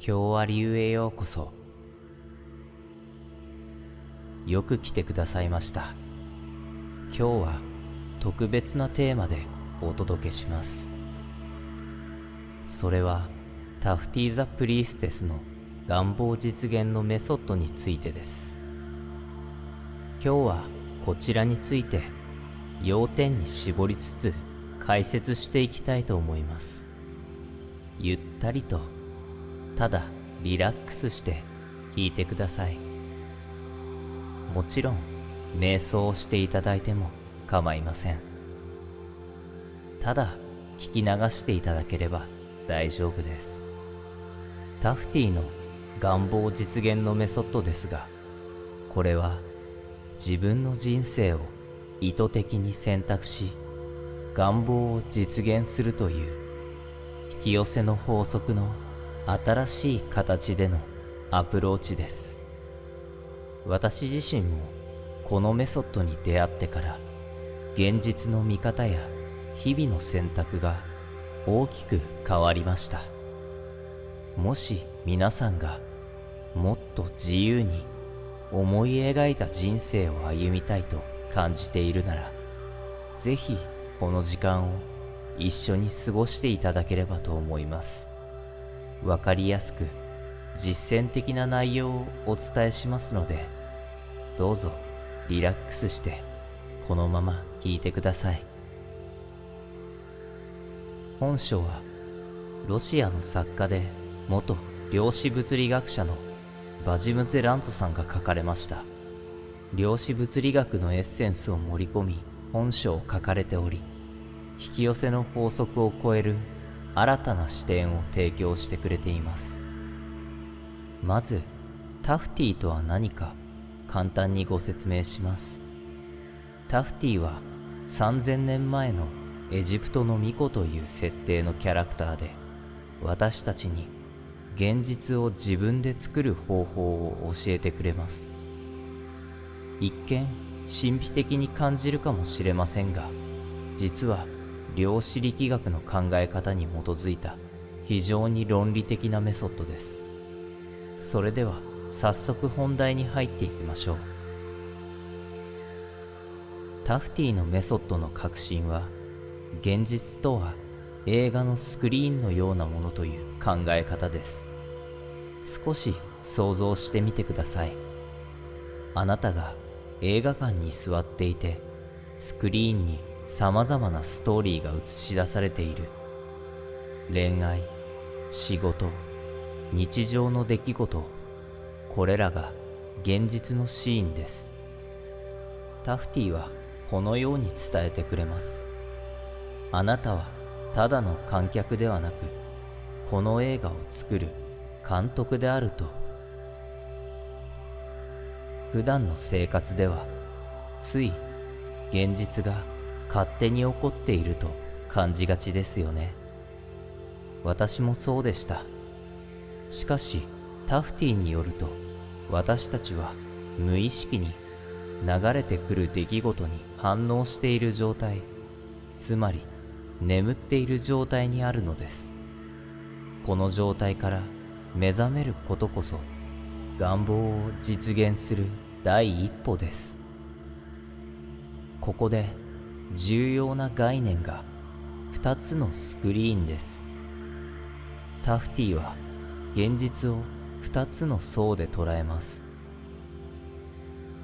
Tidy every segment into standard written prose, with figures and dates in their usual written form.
京アリュウへようこそ。よく来てくださいました。今日は特別なテーマでお届けします。それはタフティー・ザ・プリーステスの願望実現のメソッドについてです。今日はこちらについて要点に絞りつつ解説していきたいと思います。ゆったりとただリラックスして聞いてください。もちろん瞑想をしていただいても構いません。ただ聞き流していただければ大丈夫です。タフティの願望実現のメソッドですが、これは自分の人生を意図的に選択し願望を実現するという引き寄せの法則の新しい形でのアプローチです。私自身もこのメソッドに出会ってから現実の見方や日々の選択が大きく変わりました。もし皆さんがもっと自由に思い描いた人生を歩みたいと感じているなら、ぜひこの時間を一緒に過ごしていただければと思います。わかりやすく実践的な内容をお伝えしますので、どうぞリラックスしてこのまま聞いてください。本書はロシアの作家で元量子物理学者のバジムゼランツォさんが書かれました。量子物理学のエッセンスを盛り込み本書を書かれており、引き寄せの法則を超える新たな視点を提供してくれています。まずタフティとは何か簡単にご説明します。タフティは3000年前のエジプトの巫女という設定のキャラクターで、私たちに現実を自分で作る方法を教えてくれます。一見神秘的に感じるかもしれませんが、実は量子力学の考え方に基づいた非常に論理的なメソッドです。それでは早速本題に入っていきましょう。タフティのメソッドの核心は、現実とは映画のスクリーンのようなものという考え方です。少し想像してみてください。あなたが映画館に座っていて、スクリーンに様々なストーリーが映し出されている。恋愛、仕事、日常の出来事、これらが現実のシーンです。タフティはこのように伝えてくれます。あなたはただの観客ではなく、この映画を作る監督であると。普段の生活ではつい現実が勝手に起こっていると感じがちですよね。私もそうでした。しかしタフティによると、私たちは無意識に流れてくる出来事に反応している状態、つまり眠っている状態にあるのです。この状態から目覚めることこそ願望を実現する第一歩です。ここで重要な概念が2つのスクリーンです。タフティは現実を2つの層で捉えます。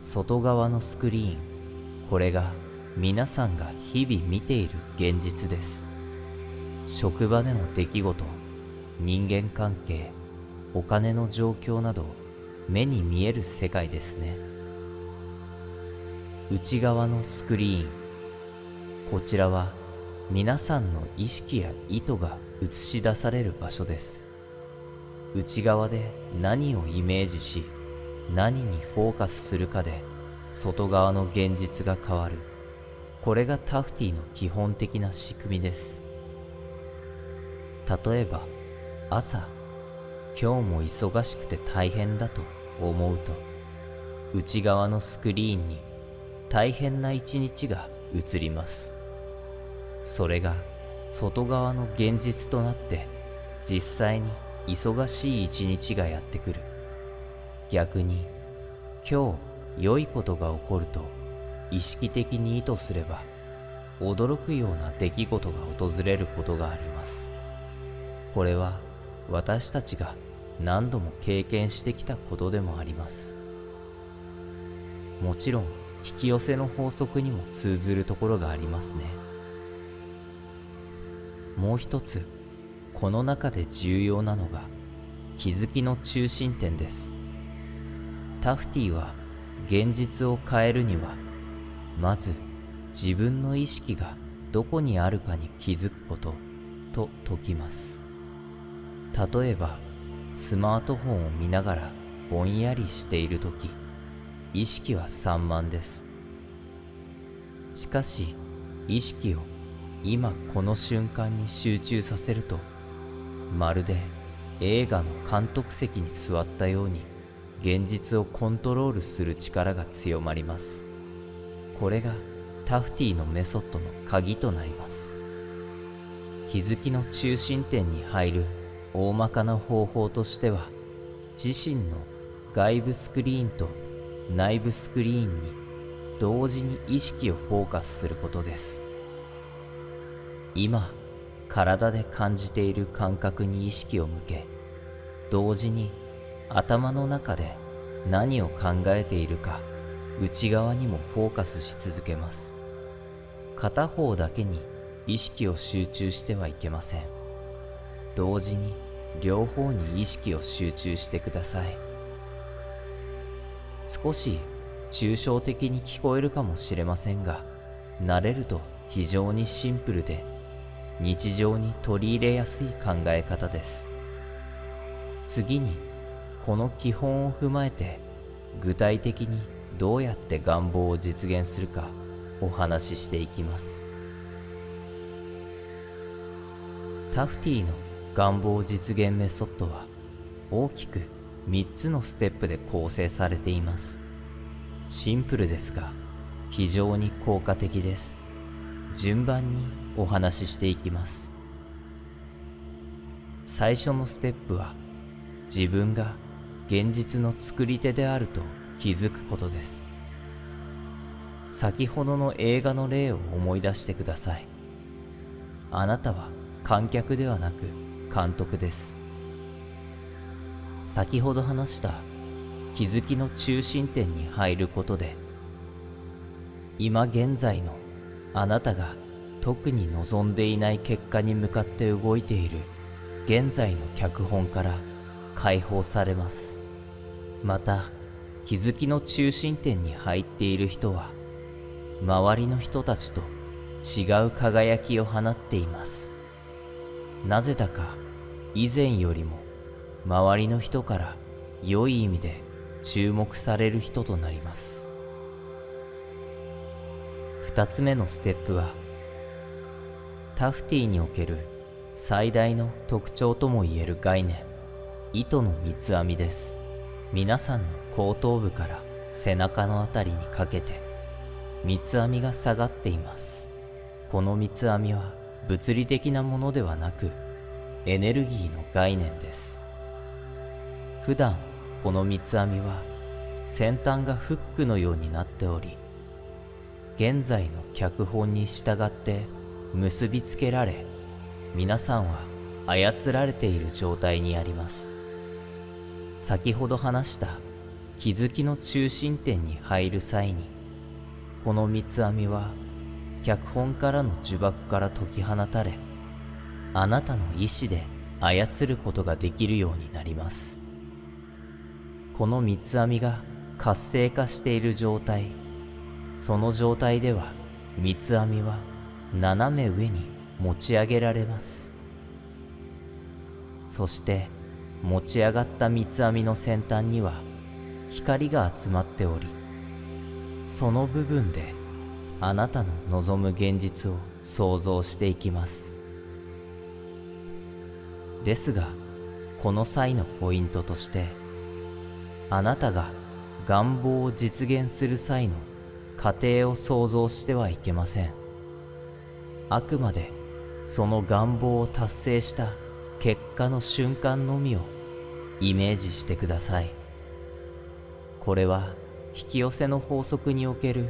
外側のスクリーン、これが皆さんが日々見ている現実です。職場での出来事、人間関係、お金の状況など目に見える世界ですね。内側のスクリーン、こちらは皆さんの意識や意図が映し出される場所です。内側で何をイメージし、何にフォーカスするかで外側の現実が変わる。これがタフティの基本的な仕組みです。例えば朝、今日も忙しくて大変だと思うと、内側のスクリーンに大変な一日が映ります。それが外側の現実となって実際に忙しい一日がやってくる。逆に今日良いことが起こると意識的に意図すれば、驚くような出来事が訪れることがあります。これは私たちが何度も経験してきたことでもあります。もちろん引き寄せの法則にも通ずるところがありますね。もう一つ、この中で重要なのが気づきの中心点です。タフティは現実を変えるには、まず自分の意識がどこにあるかに気づくことと説きます。例えばスマートフォンを見ながらぼんやりしているとき、意識は散漫です。しかし意識を今この瞬間に集中させると、まるで映画の監督席に座ったように現実をコントロールする力が強まります。これがタフティのメソッドの鍵となります。気づきの中心点に入る大まかな方法としては、自身の外部スクリーンと内部スクリーンに同時に意識をフォーカスすることです。今体で感じている感覚に意識を向け、同時に頭の中で何を考えているか内側にもフォーカスし続けます。片方だけに意識を集中してはいけません。同時に両方に意識を集中してください。少し抽象的に聞こえるかもしれませんが、慣れると非常にシンプルで日常に取り入れやすい考え方です。次にこの基本を踏まえて、具体的にどうやって願望を実現するかお話ししていきます。タフティの願望実現メソッドは大きく3つのステップで構成されています。シンプルですが非常に効果的です。順番にお話ししていきます。最初のステップは、自分が現実の作り手であると気づくことです。先ほどの映画の例を思い出してください。あなたは観客ではなく監督です。先ほど話した気づきの中心点に入ることで、今現在のあなたが特に望んでいない結果に向かって動いている現在の脚本から解放されます。また気づきの中心点に入っている人は、周りの人たちと違う輝きを放っています。なぜだか以前よりも周りの人から良い意味で注目される人となります。2つ目のステップは、タフティにおける最大の特徴ともいえる概念、糸の三つ編みです。皆さんの後頭部から背中のあたりにかけて三つ編みが下がっています。この三つ編みは物理的なものではなくエネルギーの概念です。普段この三つ編みは先端がフックのようになっており、現在の脚本に従って結びつけられ、皆さんは操られている状態にあります。先ほど話した気づきの中心点に入る際に、この三つ編みは脚本からの呪縛から解き放たれ、あなたの意志で操ることができるようになります。この三つ編みが活性化している状態、その状態では三つ編みは斜め上に持ち上げられます。そして持ち上がった三つ編みの先端には光が集まっており、その部分であなたの望む現実を想像していきます。ですが、この際のポイントとして、あなたが願望を実現する際の過程を想像してはいけません。あくまでその願望を達成した結果の瞬間のみをイメージしてください。これは引き寄せの法則における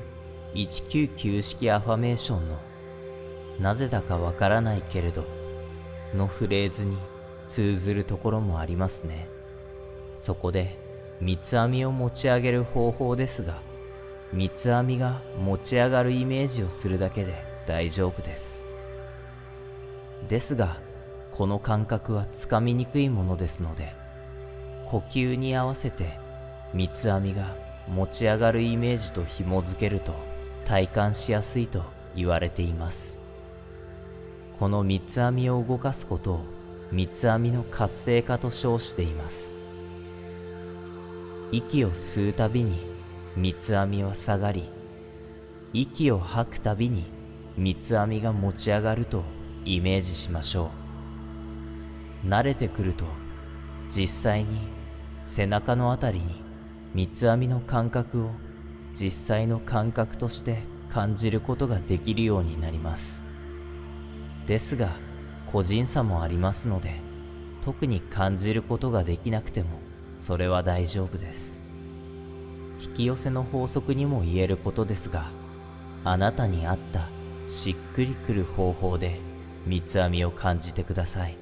199式アファメーションのなぜだかわからないけれどのフレーズに通ずるところもありますね。そこで三つ編みを持ち上げる方法ですが、三つ編みが持ち上がるイメージをするだけで大丈夫です。ですが、この感覚はつかみにくいものですので、呼吸に合わせて三つ編みが持ち上がるイメージと紐づけると体感しやすいと言われています。この三つ編みを動かすことを三つ編みの活性化と称しています。息を吸うたびに三つ編みは下がり、息を吐くたびに三つ編みが持ち上がるとイメージしましょう。慣れてくると実際に背中のあたりに三つ編みの感覚を実際の感覚として感じることができるようになります。ですが個人差もありますので、特に感じることができなくてもそれは大丈夫です。引き寄せの法則にも言えることですが、あなたに合ったしっくりくる方法で三つ編みを感じてください。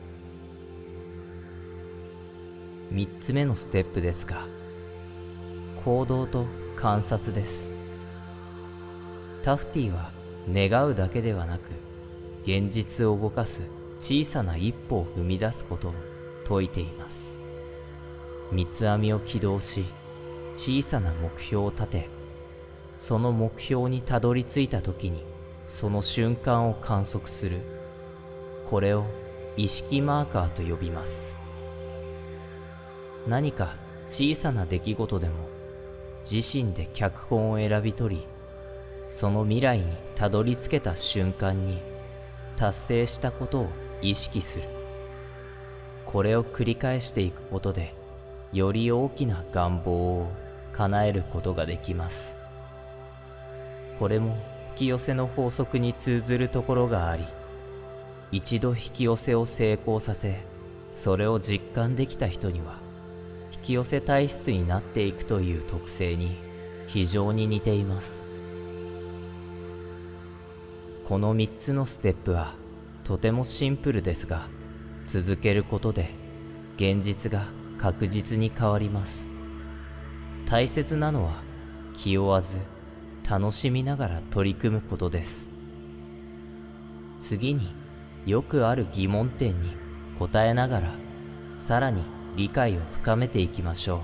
三つ目のステップですが、行動と観察です。タフティは願うだけではなく、現実を動かす小さな一歩を踏み出すことを説いています。三つ編みを起動し、小さな目標を立て、その目標にたどり着いた時にその瞬間を観測する。これを意識マーカーと呼びます。何か小さな出来事でも自身で脚本を選び取り、その未来にたどり着けた瞬間に達成したことを意識する。これを繰り返していくことで、より大きな願望を叶えることができます。これも引き寄せの法則に通ずるところがあり、一度引き寄せを成功させ、それを実感できた人には、引き寄せ体質になっていくという特性に非常に似ています。この3つのステップはとてもシンプルですが、続けることで現実が確実に変わります。大切なのは気負わず楽しみながら取り組むことです。次によくある疑問点に答えながら、さらに理解を深めていきましょ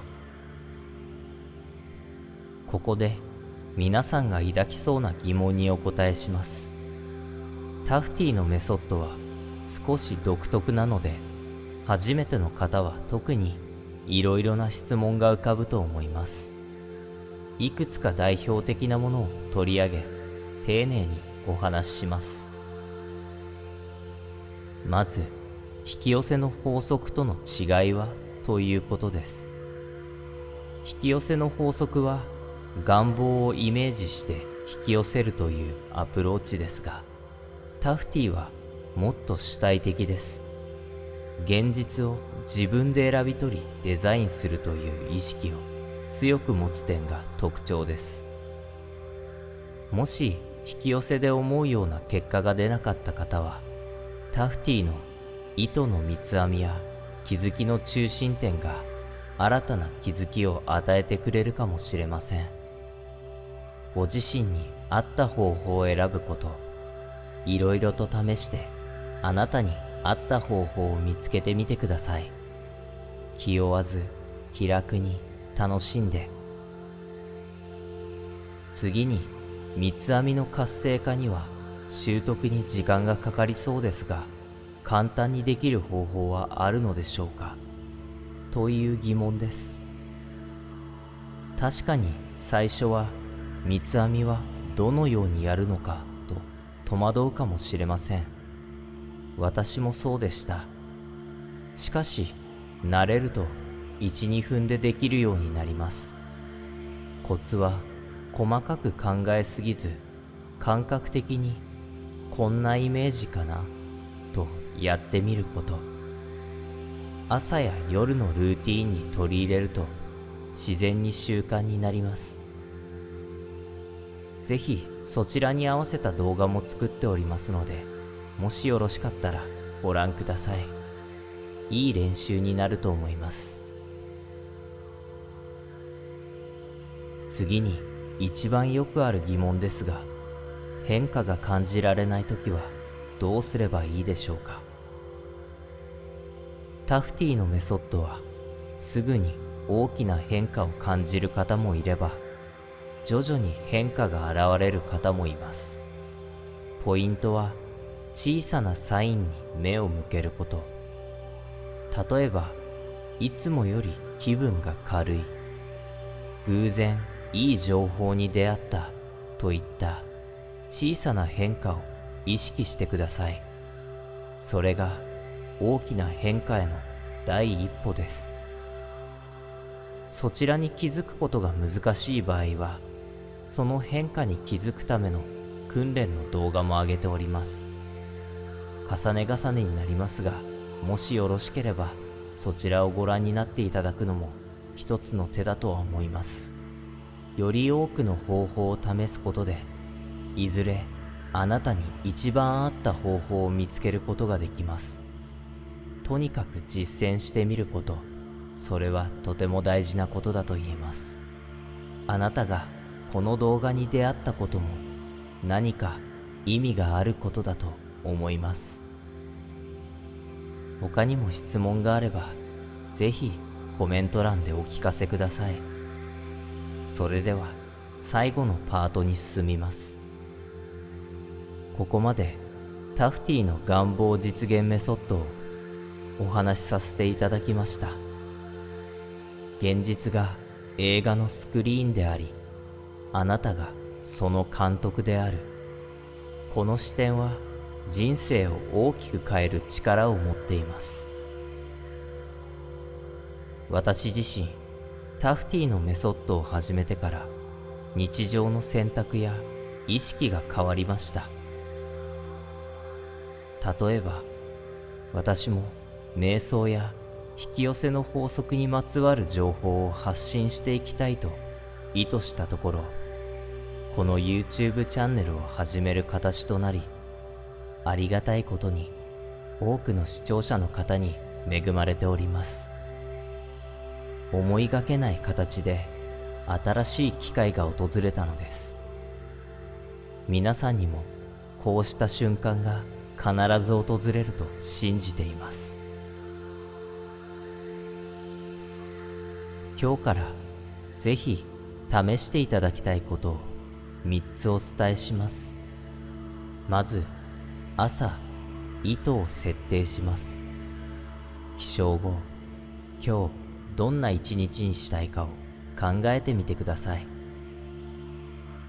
う。ここで皆さんが抱きそうな疑問にお答えします。タフティのメソッドは少し独特なので、初めての方は特にいろいろな質問が浮かぶと思います。いくつか代表的なものを取り上げ、丁寧にお話しします。まず、引き寄せの法則との違いはということです。引き寄せの法則は願望をイメージして引き寄せるというアプローチですが、タフティはもっと主体的です。現実を自分で選び取りデザインするという意識を強く持つ点が特徴です。もし引き寄せで思うような結果が出なかった方は、タフティの糸の三つ編みや気づきの中心点が新たな気づきを与えてくれるかもしれません。ご自身に合った方法を選ぶこと、いろいろと試してあなたに合った方法を見つけてみてください。気負わず気楽に楽しんで。次に三つ編みの活性化には習得に時間がかかりそうですが、簡単にできる方法はあるのでしょうかという疑問です。確かに最初は三つ編みはどのようにやるのかと戸惑うかもしれません。私もそうでした。しかし慣れると 1,2 分でできるようになります。コツは細かく考えすぎず、感覚的にこんなイメージかなとやってみること。朝や夜のルーティーンに取り入れると自然に習慣になります。ぜひそちらに合わせた動画も作っておりますので、もしよろしかったらご覧ください。いい練習になると思います。次に一番よくある疑問ですが、変化が感じられないときはどうすればいいでしょうか。タフティのメソッドはすぐに大きな変化を感じる方もいれば、徐々に変化が現れる方もいます。ポイントは小さなサインに目を向けること。例えば、いつもより気分が軽い、偶然いい情報に出会ったといった小さな変化を意識してください。それが大きな変化への第一歩です。そちらに気づくことが難しい場合は、その変化に気づくための訓練の動画も上げております。重ね重ねになりますが、もしよろしければそちらをご覧になっていただくのも一つの手だとは思います。より多くの方法を試すことで、いずれあなたに一番合った方法を見つけることができます。とにかく実践してみること、それはとても大事なことだと言えます。あなたがこの動画に出会ったことも何か意味があることだと思います。他にも質問があれば、ぜひコメント欄でお聞かせください。それでは最後のパートに進みます。ここまでタフティの願望実現メソッドをお話しさせていただきました。現実が映画のスクリーンであり、あなたがその監督である。この視点は人生を大きく変える力を持っています。私自身、タフティのメソッドを始めてから日常の選択や意識が変わりました。例えば、私も瞑想や引き寄せの法則にまつわる情報を発信していきたいと意図したところ、この YouTube チャンネルを始める形となり、ありがたいことに多くの視聴者の方に恵まれております。思いがけない形で新しい機会が訪れたのです。皆さんにもこうした瞬間が必ず訪れると信じています。今日からぜひ試していただきたいことを3つお伝えします。まず、朝、意図を設定します。起床後、今日どんな一日にしたいかを考えてみてください。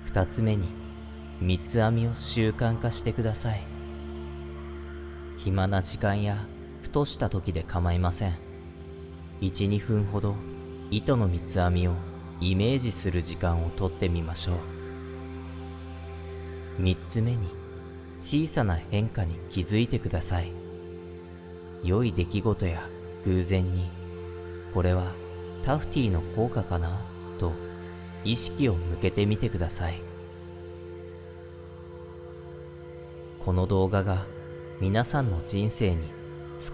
2つ目に、三つ編みを習慣化してください。暇な時間やふとした時で構いません。1、2分ほど糸の三つ編みをイメージする時間をとってみましょう。3つ目に、小さな変化に気づいてください。良い出来事や偶然に、これはタフティの効果かなと意識を向けてみてください。この動画が皆さんの人生に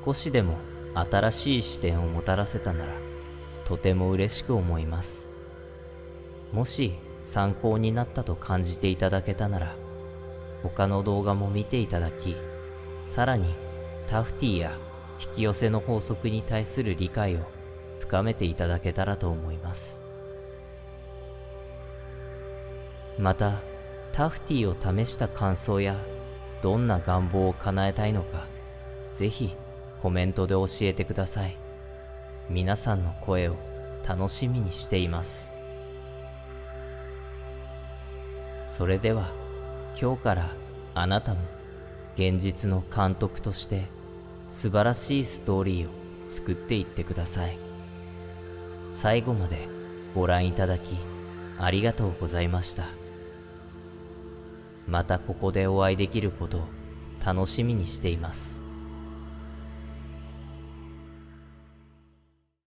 少しでも新しい視点をもたらせたなら、とても嬉しく思います。もし参考になったと感じていただけたなら、他の動画も見ていただき、さらにタフティや引き寄せの法則に対する理解を深めていただけたらと思います。また、タフティを試した感想やどんな願望を叶えたいのか、ぜひコメントで教えてください。皆さんの声を楽しみにしています。それでは今日からあなたも現実の監督として素晴らしいストーリーを作っていってください。最後までご覧いただきありがとうございました。またここでお会いできることを楽しみにしています。